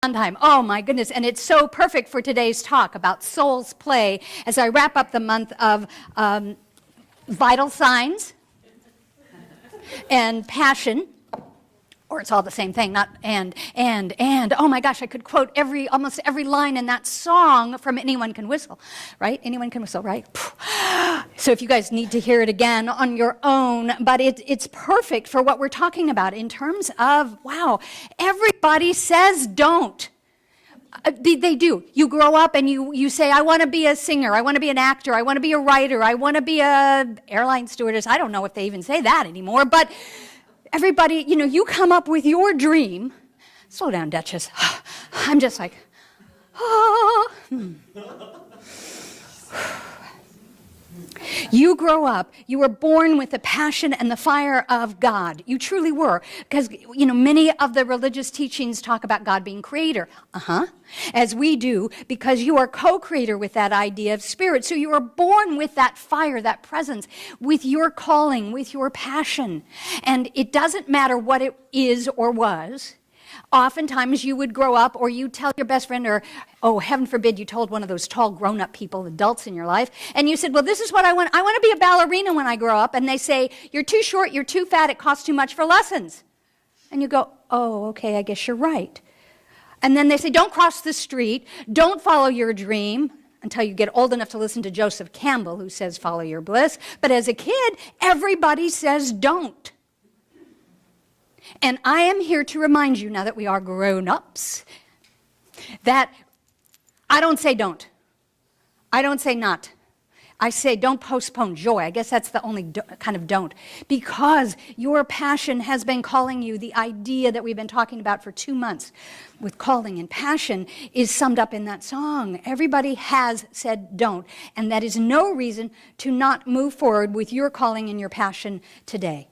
Sondheim. Oh my goodness, and it's so perfect for today's talk about soul's play as I wrap up the month of vital signs and passion. Or it's all the same thing, not and. Oh my gosh, I could quote almost every line in that song from Anyone Can Whistle, right? Anyone Can Whistle, right? So if you guys need to hear it again on your own, but it's perfect for what we're talking about in terms of, wow, everybody says don't. They do. You grow up and you say, I want to be a singer, I want to be an actor, I want to be a writer, I want to be a airline stewardess. I don't know if they even say that anymore, but everybody, you come up with your dream. Slow down, Duchess. I'm just like, You grow up, you were born with the passion and the fire of God. You truly were. Because, many of the religious teachings talk about God being creator. As we do, because you are co-creator with that idea of spirit. So you are born with that fire, that presence, with your calling, with your passion. And it doesn't matter what it is or was. Oftentimes you would grow up or you tell your best friend or, oh, heaven forbid, you told one of those tall grown-up people, adults in your life, and you said, well, this is what I want. I want to be a ballerina when I grow up. And they say, you're too short, you're too fat, it costs too much for lessons. And you go, oh, okay, I guess you're right. And then they say, don't cross the street, don't follow your dream, until you get old enough to listen to Joseph Campbell, who says, follow your bliss. But as a kid, everybody says don't. And I am here to remind you, now that we are grown-ups, that I don't say don't. I don't say not. I say don't postpone joy. I guess that's the only kind of don't. Because your passion has been calling you. The idea that we've been talking about for 2 months with calling and passion is summed up in that song. Everybody has said don't. And that is no reason to not move forward with your calling and your passion today.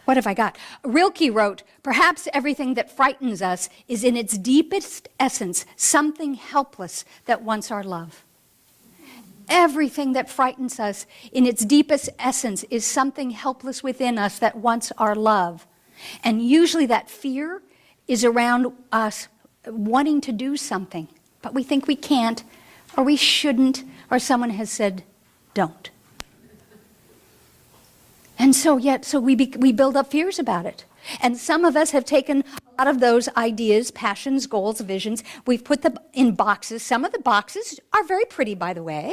What have I got? Rilke wrote, perhaps everything that frightens us is in its deepest essence something helpless that wants our love. Everything that frightens us in its deepest essence is something helpless within us that wants our love. And usually that fear is around us wanting to do something, but we think we can't, or we shouldn't, or someone has said, don't. And so we build up fears about it. And some of us have taken a lot of those ideas, passions, goals, visions, we've put them in boxes. Some of the boxes are very pretty, by the way,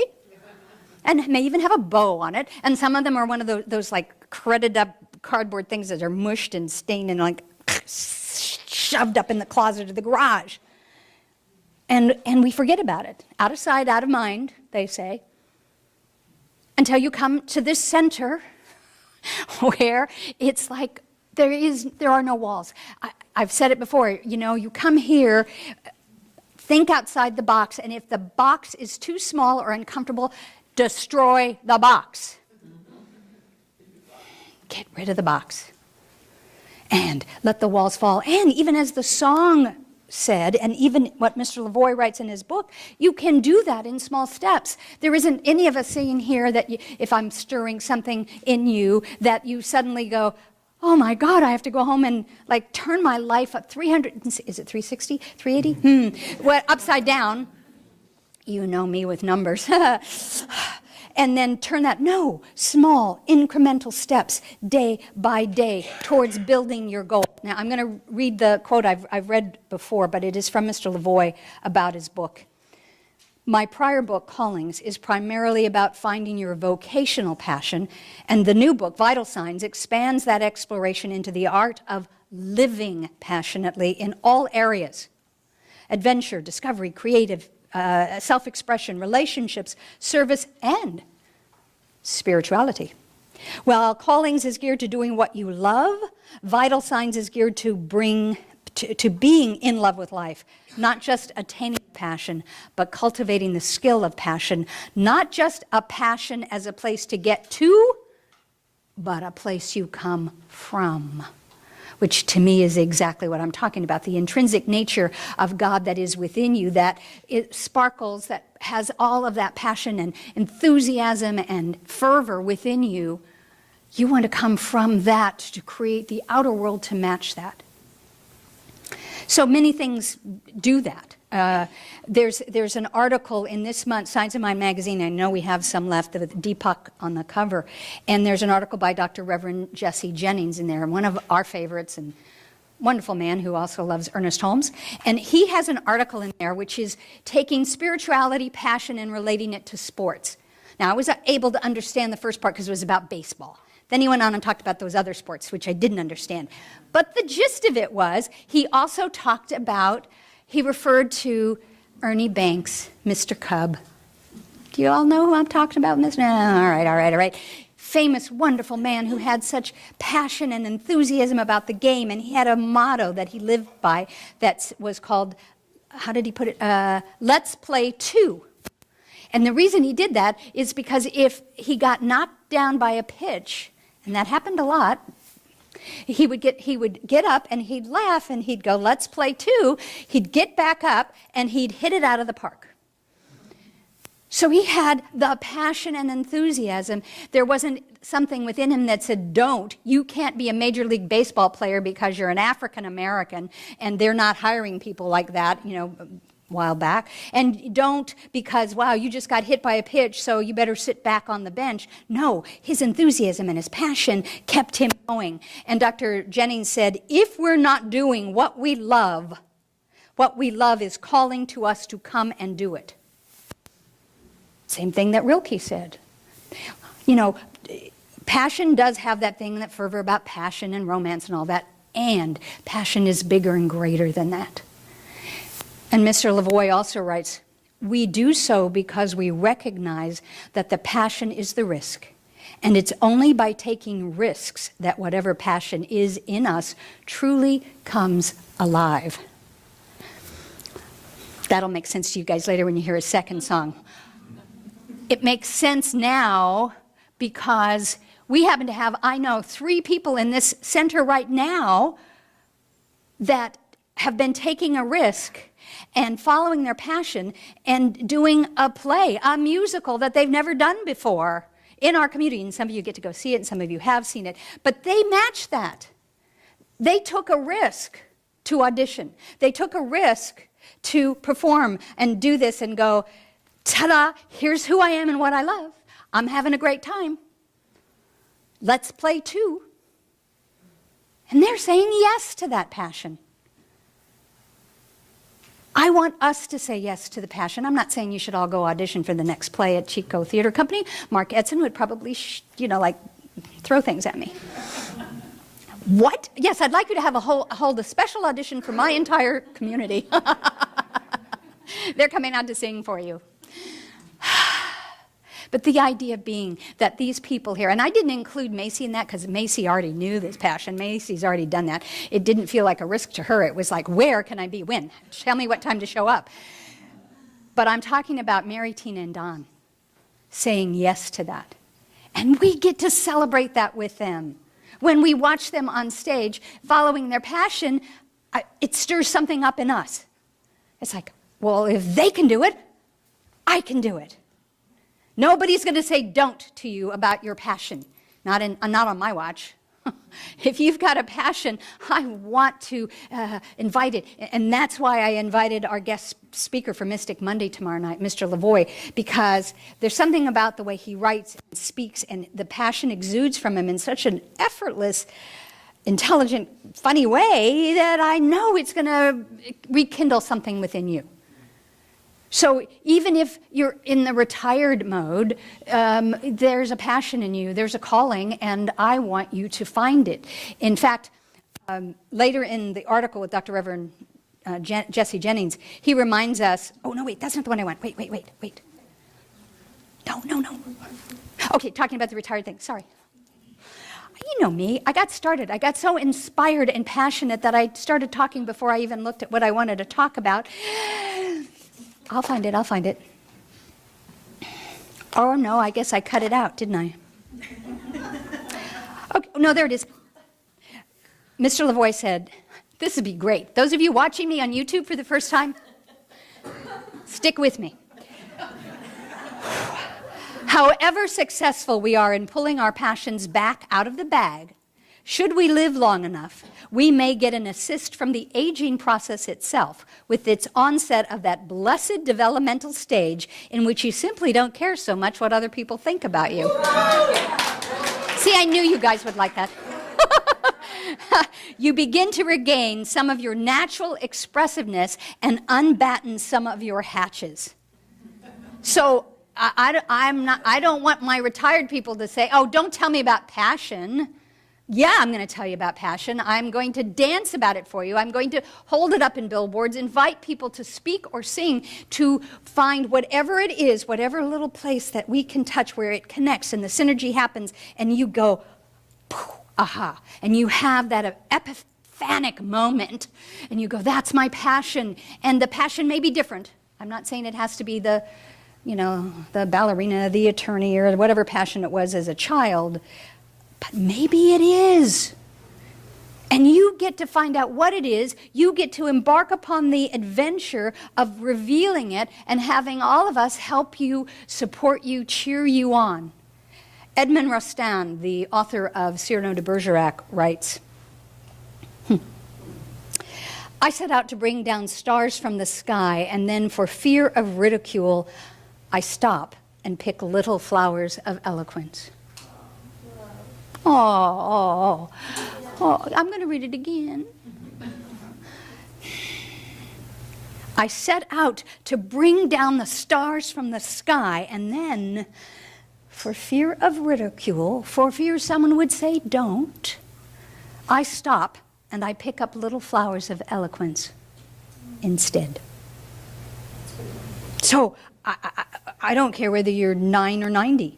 and may even have a bow on it. And some of them are one of those like crudded up cardboard things that are mushed and stained and like shoved up in the closet of the garage. And we forget about it. Out of sight, out of mind, they say, until you come to this center where it's like there are no walls. I've said it before, you come here, think outside the box, and if the box is too small or uncomfortable, destroy the box. Get rid of the box. And let the walls fall. And even as the song said, and even what Mr. Lavoie writes in his book, you can do that in small steps. There isn't any of us saying here that if I'm stirring something in you, that you suddenly go, oh my God, I have to go home and like turn my life up 300, is it 360, 380? Well, upside down. You know me with numbers. And then turn that, no, small, incremental steps, day by day, towards building your goal. Now, I'm going to read the quote I've read before, but it is from Mr. Lavoie about his book. My prior book, Callings, is primarily about finding your vocational passion, and the new book, Vital Signs, expands that exploration into the art of living passionately in all areas. Adventure, discovery, creative, self-expression, relationships, service, and spirituality. While Callings is geared to doing what you love, Vital Signs is geared to being in love with life, not just attaining passion, but cultivating the skill of passion, not just a passion as a place to get to, but a place you come from. Which to me is exactly what I'm talking about, the intrinsic nature of God that is within you, that it sparkles, that has all of that passion and enthusiasm and fervor within you. You want to come from that to create the outer world to match that. So many things do that. There's an article in this month's Science of Mind magazine. I know we have some left with Deepak on the cover. And there's an article by Dr. Rev Duchess Jennings in there, and one of our favorites, and wonderful man who also loves Ernest Holmes. And he has an article in there which is taking spirituality, passion, and relating it to sports. Now, I was able to understand the first part because it was about baseball. Then he went on and talked about those other sports, which I didn't understand. But the gist of it was, he also talked about, he referred to Ernie Banks, Mr. Cub. Do you all know who I'm talking about? All right. Famous, wonderful man who had such passion and enthusiasm about the game, and he had a motto that he lived by that was called, how did he put it? Let's play two. And the reason he did that is because if he got knocked down by a pitch, and that happened a lot, he would get up and he'd laugh and he'd go, let's play two. He'd get back up and he'd hit it out of the park. So he had the passion and enthusiasm. There wasn't something within him that said, don't, you can't be a Major League Baseball player because you're an African American and they're not hiring people like that, a while back. And don't because, wow, you just got hit by a pitch, so you better sit back on the bench. No, his enthusiasm and his passion kept him going. And Dr. Jennings said, if we're not doing what we love is calling to us to come and do it. Same thing that Rilke said. Passion does have that thing, that fervor about passion and romance and all that, and passion is bigger and greater than that. And Mr. Lavoie also writes, we do so because we recognize that the passion is the risk, and it's only by taking risks that whatever passion is in us truly comes alive. That'll make sense to you guys later when you hear a second song. It makes sense now because we happen to have, I know, 3 people in this center right now that have been taking a risk and following their passion and doing a play, a musical that they've never done before in our community. And some of you get to go see it, and some of you have seen it. But they matched that. They took a risk to audition. They took a risk to perform and do this and go, ta-da, here's who I am and what I love. I'm having a great time. Let's play two. And they're saying yes to that passion. I want us to say yes to the passion. I'm not saying you should all go audition for the next play at Chico Theater Company. Mark Edson would probably, throw things at me. What? Yes, I'd like you to have hold a special audition for my entire community. They're coming out to sing for you. But the idea being that these people here, and I didn't include Macy in that because Macy already knew this passion. Macy's already done that. It didn't feel like a risk to her. It was like, where can I be? When? Tell me what time to show up. But I'm talking about Mary, Tina, and Don saying yes to that. And we get to celebrate that with them. When we watch them on stage following their passion, it stirs something up in us. It's like, well, if they can do it, I can do it. Nobody's going to say don't to you about your passion. Not on my watch. If you've got a passion, I want to invite it. And that's why I invited our guest speaker for Mystic Monday tomorrow night, Mr. Lavoie, because there's something about the way he writes and speaks, and the passion exudes from him in such an effortless, intelligent, funny way that I know it's going to rekindle something within you. So even if you're in the retired mode, there's a passion in you, there's a calling, and I want you to find it. In fact, later in the article with Dr. Reverend Jesse Jennings, he reminds us, oh, no, wait, that's not the one I want. Wait. No. Okay, talking about the retired thing, sorry. You know me, I got started. I got so inspired and passionate that I started talking before I even looked at what I wanted to talk about. I'll find it. Oh, no, I guess I cut it out, didn't I? Okay, no, there it is. Mr. Lavoie said, this would be great. Those of you watching me on YouTube for the first time, stick with me. However successful we are in pulling our passions back out of the bag, should we live long enough, we may get an assist from the aging process itself with its onset of that blessed developmental stage in which you simply don't care so much what other people think about you. See, I knew you guys would like that. You begin to regain some of your natural expressiveness and unbatten some of your hatches. So I don't want my retired people to say, oh, don't tell me about passion. Yeah, I'm going to tell you about passion. I'm going to dance about it for you. I'm going to hold it up in billboards, invite people to speak or sing, to find whatever it is, whatever little place that we can touch where it connects and the synergy happens, and you go, aha, and you have that epiphanic moment, and you go, that's my passion. And the passion may be different. I'm not saying it has to be the ballerina, the attorney, or whatever passion it was as a child, but maybe it is. And you get to find out what it is. You get to embark upon the adventure of revealing it and having all of us help you, support you, cheer you on. Edmond Rostand, the author of Cyrano de Bergerac, writes, I set out to bring down stars from the sky, and then for fear of ridicule, I stop and pick little flowers of eloquence. Oh, I'm going to read it again. I set out to bring down the stars from the sky, and then, for fear of ridicule, for fear someone would say don't, I stop and I pick up little flowers of eloquence instead. So I don't care whether you're 9 or 90.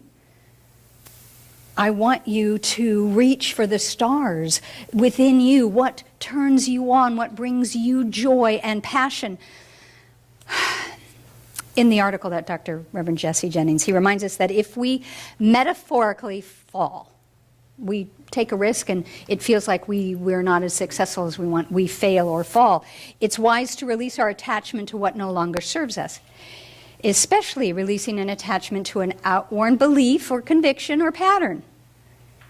I want you to reach for the stars within you, what turns you on, what brings you joy and passion. In the article that Dr. Reverend Jesse Jennings, he reminds us that if we metaphorically fall, we take a risk and it feels like we're not as successful as we want, we fail or fall, it's wise to release our attachment to what no longer serves us, especially releasing an attachment to an outworn belief or conviction or pattern.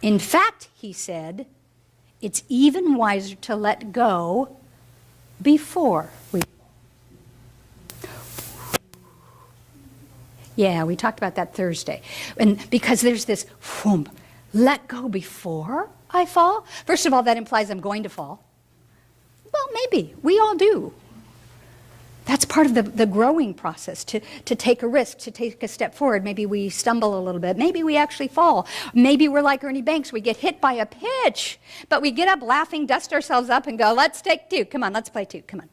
In fact, he said, it's even wiser to let go before we. Yeah, we talked about that Thursday. And because there's this, let go before I fall. First of all, that implies I'm going to fall. Well, maybe. We all do. That's part of the growing process, to take a risk, to take a step forward. Maybe we stumble a little bit. Maybe we actually fall. Maybe we're like Ernie Banks. We get hit by a pitch, but we get up laughing, dust ourselves up, and go, let's take 2. Come on, let's play 2. Come on.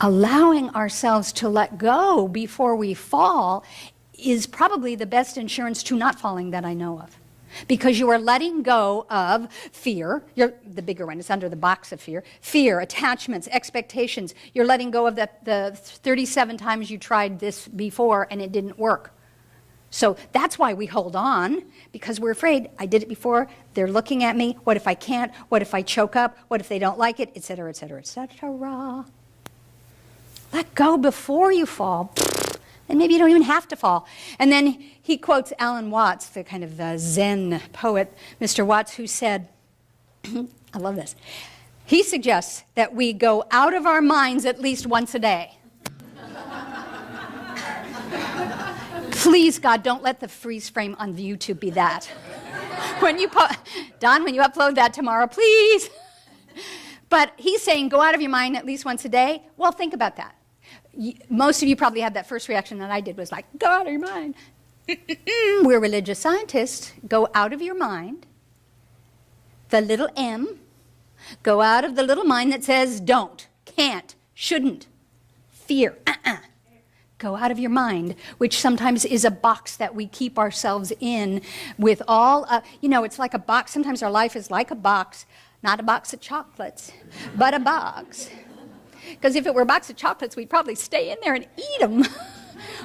Allowing ourselves to let go before we fall is probably the best insurance to not falling that I know of. Because you are letting go of fear, the bigger one, it's under the box of fear, attachments, expectations. You're letting go of the 37 times you tried this before and it didn't work. So that's why we hold on, because we're afraid, I did it before, they're looking at me, what if I can't, what if I choke up, what if they don't like it, etc., etc., etc. Let go before you fall. And maybe you don't even have to fall. And then he quotes Alan Watts, the kind of Zen poet, Mr. Watts, who said, I love this, he suggests that we go out of our minds at least once a day. Please, God, don't let the freeze frame on YouTube be that. Don, when you upload that tomorrow, please. But he's saying go out of your mind at least once a day. Well, think about that. Most of you probably had that first reaction that I did was like, go out of your mind. We're religious scientists. Go out of your mind. The little M. Go out of the little mind that says don't, can't, shouldn't, fear. Go out of your mind, which sometimes is a box that we keep ourselves in with all, it's like a box. Sometimes our life is like a box, not a box of chocolates, but a box. Because if it were a box of chocolates, we'd probably stay in there and eat them.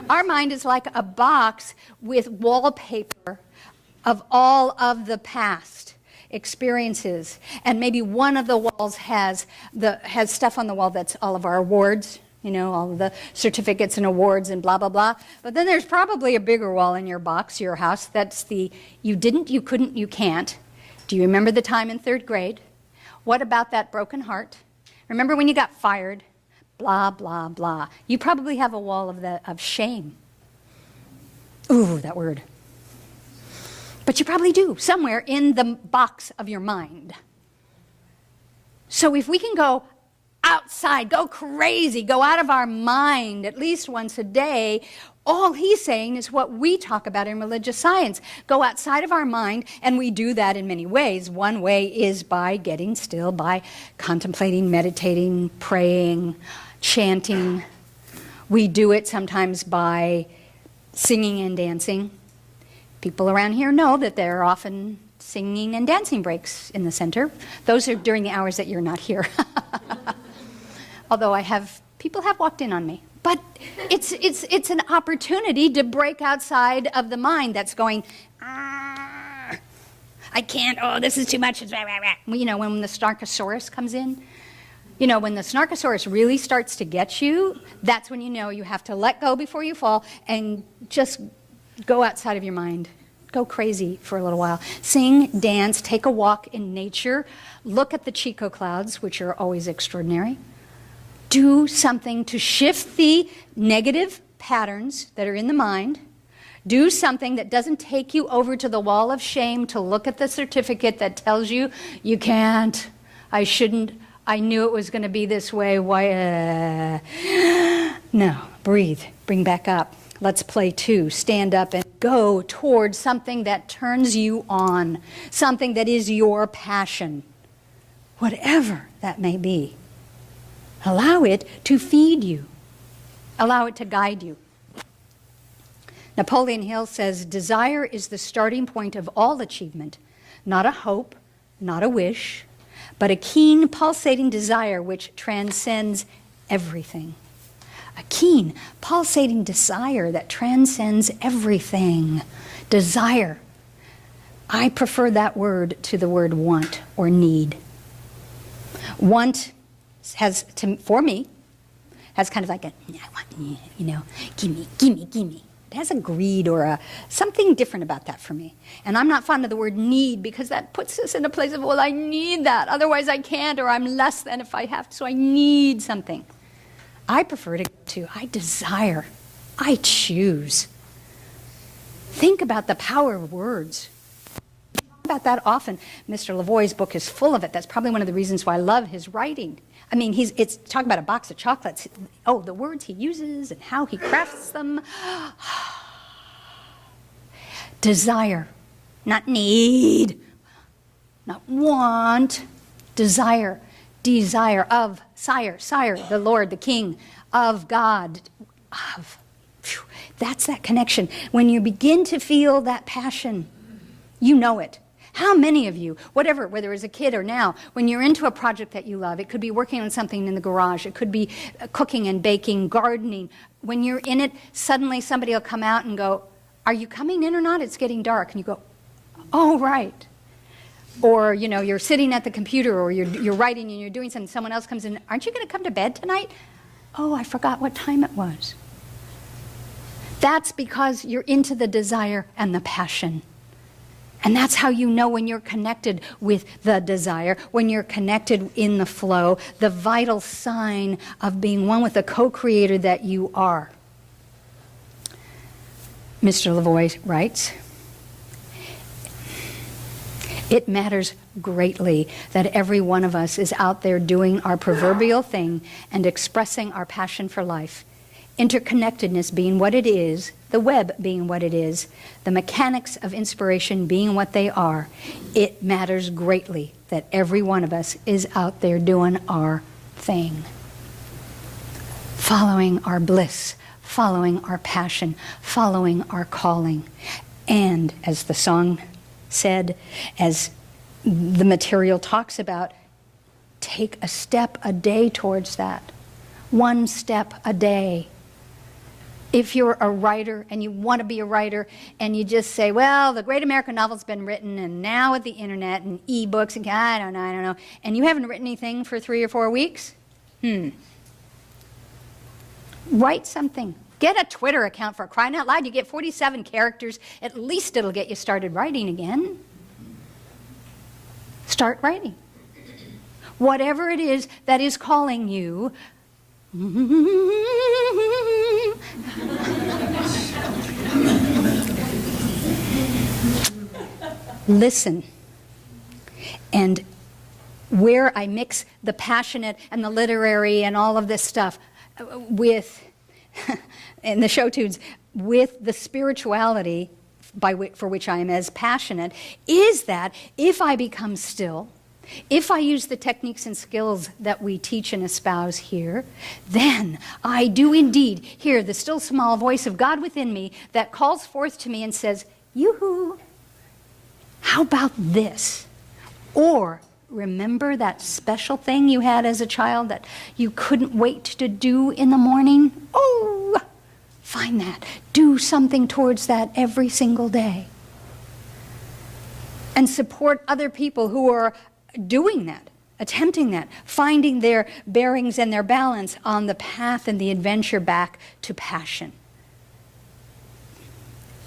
Our mind is like a box with wallpaper of all of the past experiences. And maybe one of the walls has stuff on the wall that's all of our awards, you know, all of the certificates and awards and blah, blah, blah. But then there's probably a bigger wall in your box, your house. That's the you didn't, you couldn't, you can't. Do you remember the time in 3rd grade? What about that broken heart? Remember when you got fired? Blah, blah, blah. You probably have a wall of shame. Ooh, that word. But you probably do, somewhere in the box of your mind. So if we can go outside, go crazy, go out of our mind at least once a day, all he's saying is what we talk about in religious science. Go outside of our mind, and we do that in many ways. One way is by getting still, by contemplating, meditating, praying, chanting. We do it sometimes by singing and dancing. People around here know that there are often singing and dancing breaks in the center. Those are during the hours that you're not here. Although people have walked in on me. But it's an opportunity to break outside of the mind that's going, I can't, oh, this is too much. You know, when the Snarkosaurus comes in, you know, when the Snarkosaurus really starts to get you, that's when you know you have to let go before you fall and just go outside of your mind. Go crazy for a little while. Sing, dance, take a walk in nature. Look at the Chico clouds, which are always extraordinary. Do something to shift the negative patterns that are in the mind. Do something that doesn't take you over to the wall of shame to look at the certificate that tells you, you can't, I shouldn't, I knew it was going to be this way. Why? No, breathe, bring back up. Let's play 2. Stand up and go towards something that turns you on, something that is your passion, whatever that may be. Allow it to feed you. Allow it to guide you. Napoleon Hill says, desire is the starting point of all achievement, not a hope, not a wish, but a keen, pulsating desire which transcends everything. A keen, pulsating desire that transcends everything. Desire. I prefer that word to the word want or need. Want has, for me, has kind of like a, I want, you know, gimme, gimme, gimme. It has a greed or a something different about that for me. And I'm not fond of the word need because that puts us in a place of, well, I need that. Otherwise I can't, or I'm less than if I have to, so I need something. I prefer to, I desire, I choose. Think about the power of words. Talk about that often. Mr. Lavoie's book is full of it. That's probably one of the reasons why I love his writing. I mean, it's talk about a box of chocolates. Oh, the words he uses and how he crafts them. Desire, not need, not want. Desire, desire of sire, the Lord, the King, of God, of. That's that connection. When you begin to feel that passion, you know it. How many of you, whatever, whether as a kid or now, when you're into a project that you love, it could be working on something in the garage, it could be cooking and baking, gardening. When you're in it, suddenly somebody will come out and go, are you coming in or not? It's getting dark. And you go, oh, right. Or, you know, you're sitting at the computer or you're writing and you're doing something, someone else comes in, aren't you going to come to bed tonight? Oh, I forgot what time it was. That's because you're into the desire and the passion. And that's how you know when you're connected with the desire, when you're connected in the flow, the vital sign of being one with the co-creator that you are. Mr. Lavoie writes, it matters greatly that every one of us is out there doing our proverbial thing and expressing our passion for life. Interconnectedness being what it is, the web being what it is, the mechanics of inspiration being what they are, it matters greatly that every one of us is out there doing our thing. Following our bliss, following our passion, following our calling. And as the song said, as the material talks about, take a step a day towards that. One step a day. If you're a writer and you want to be a writer and you just say, well, the great American novel's been written and now with the internet and e-books and I don't know, and you haven't written anything for 3 or 4 weeks, Write something. Get a Twitter account, for crying out loud. You get 47 characters. At least it'll get you started writing again. Start writing. Whatever it is that is calling you, listen. And where I mix the passionate and the literary and all of this stuff with, and the show tunes, with the spirituality for which I am as passionate, is that if I become still, if I use the techniques and skills that we teach and espouse here, then I do indeed hear the still small voice of God within me that calls forth to me and says, yoo-hoo, how about this? Or, remember that special thing you had as a child that you couldn't wait to do in the morning? Oh, find that. Do something towards that every single day. And support other people who are doing that, attempting that, finding their bearings and their balance on the path and the adventure back to passion.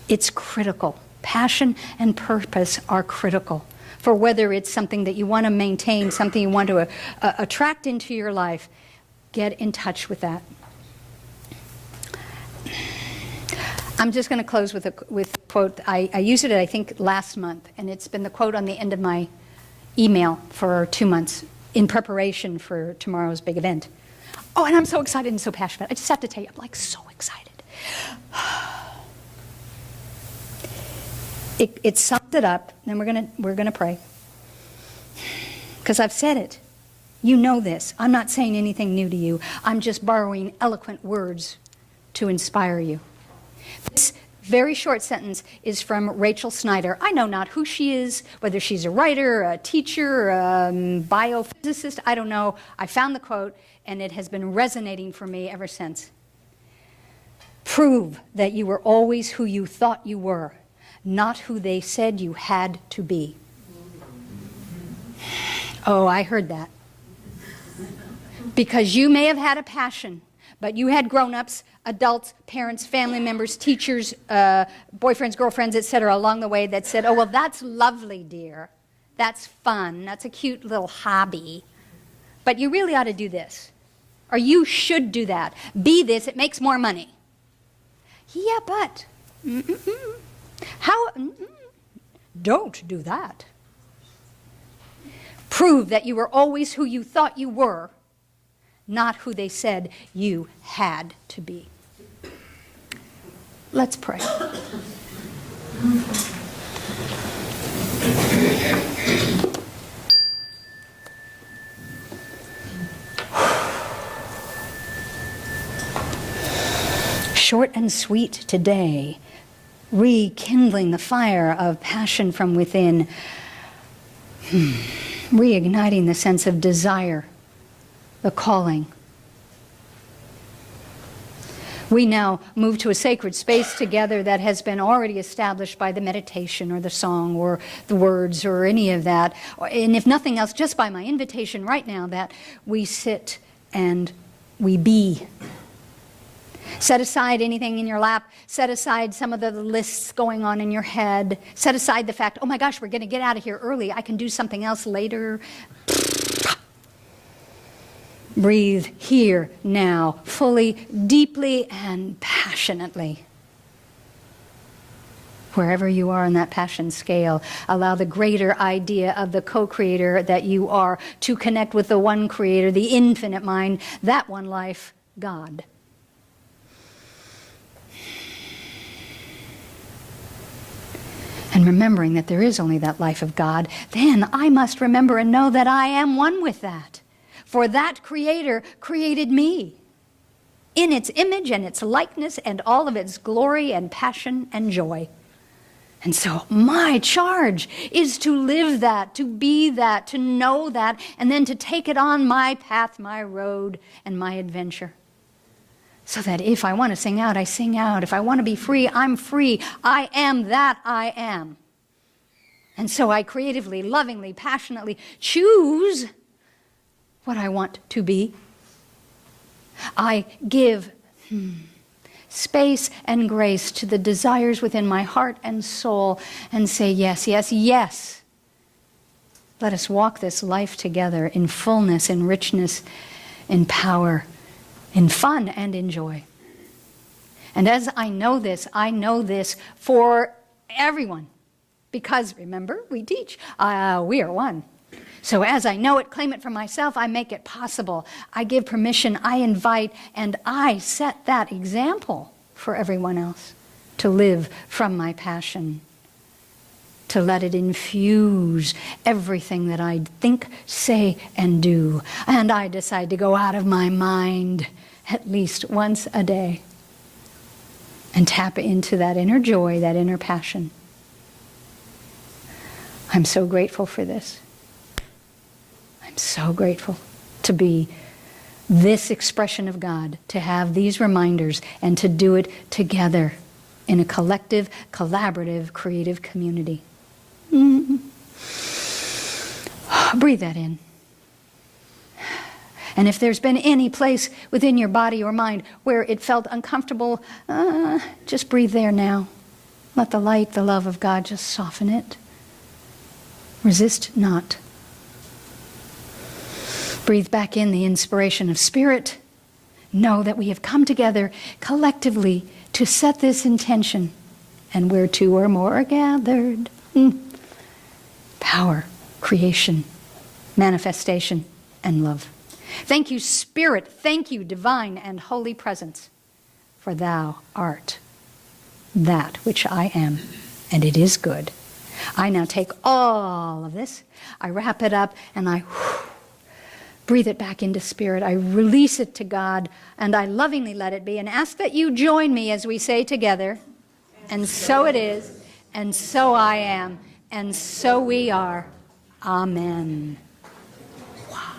It's critical. Passion and purpose are critical for whether it's something that you want to maintain, something you want to attract into your life. Get in touch with that. I'm just going to close with a quote. I used it, I think, last month, and it's been the quote on the end of my email for 2 months in preparation for tomorrow's big event. Oh, and I'm so excited and so passionate. I just have to tell you, I'm like so excited. It sums it up, and we're gonna pray. Because I've said it. You know this. I'm not saying anything new to you. I'm just borrowing eloquent words to inspire you. This very short sentence is from Rachel Snyder. I know not who she is, whether she's a writer, a teacher, a biophysicist, I don't know. I found the quote, and it has been resonating for me ever since. Prove that you were always who you thought you were, not who they said you had to be. Oh, I heard that. Because you may have had a passion, but you had grown-ups, adults, parents, family members, teachers, boyfriends, girlfriends, etc. along the way that said, oh, well, that's lovely, dear. That's fun. That's a cute little hobby. But you really ought to do this. Or you should do that. Be this. It makes more money. Yeah, but. How? Don't do that. Prove that you were always who you thought you were, not who they said you had to be. Let's pray. Short and sweet today, rekindling the fire of passion from within, reigniting the sense of desire, the calling. We now move to a sacred space together that has been already established by the meditation or the song or the words or any of that. And if nothing else, just by my invitation right now, that we sit and we be. Set aside anything in your lap. Set aside some of the lists going on in your head. Set aside the fact, oh my gosh, we're going to get out of here early. I can do something else later. Breathe here, now, fully, deeply, and passionately. Wherever you are on that passion scale, allow the greater idea of the co-creator that you are to connect with the one creator, the infinite mind, that one life, God. And remembering that there is only that life of God, then I must remember and know that I am one with that. For that creator created me in its image and its likeness and all of its glory and passion and joy. And so my charge is to live that, to be that, to know that, and then to take it on my path, my road, and my adventure. So that if I want to sing out, I sing out. If I want to be free, I'm free. I am that I am. And so I creatively, lovingly, passionately choose what I want to be. I give space and grace to the desires within my heart and soul and say, yes, yes, yes. Let us walk this life together in fullness, in richness, in power, in fun, and in joy. And as I know this for everyone. Because, remember, we teach, we are one. So as I know it, claim it for myself, I make it possible. I give permission, I invite, and I set that example for everyone else to live from my passion, to let it infuse everything that I think, say, and do. And I decide to go out of my mind at least once a day and tap into that inner joy, that inner passion. I'm so grateful for this. I'm so grateful to be this expression of God, to have these reminders, and to do it together in a collective, collaborative, creative community. Mm-hmm. Breathe that in. And if there's been any place within your body or mind where it felt uncomfortable, just breathe there now. Let the light, the love of God just soften it. Resist not. Breathe back in the inspiration of Spirit. Know that we have come together collectively to set this intention. And where two or more are gathered. Power, creation, manifestation, and love. Thank you, Spirit. Thank you, divine and holy presence. For thou art that which I am, and it is good. I now take all of this, I wrap it up, and I breathe it back into Spirit. I release it to God, and I lovingly let it be, and ask that you join me as we say together, and so it is, and so I am, and so we are. Amen. Wow.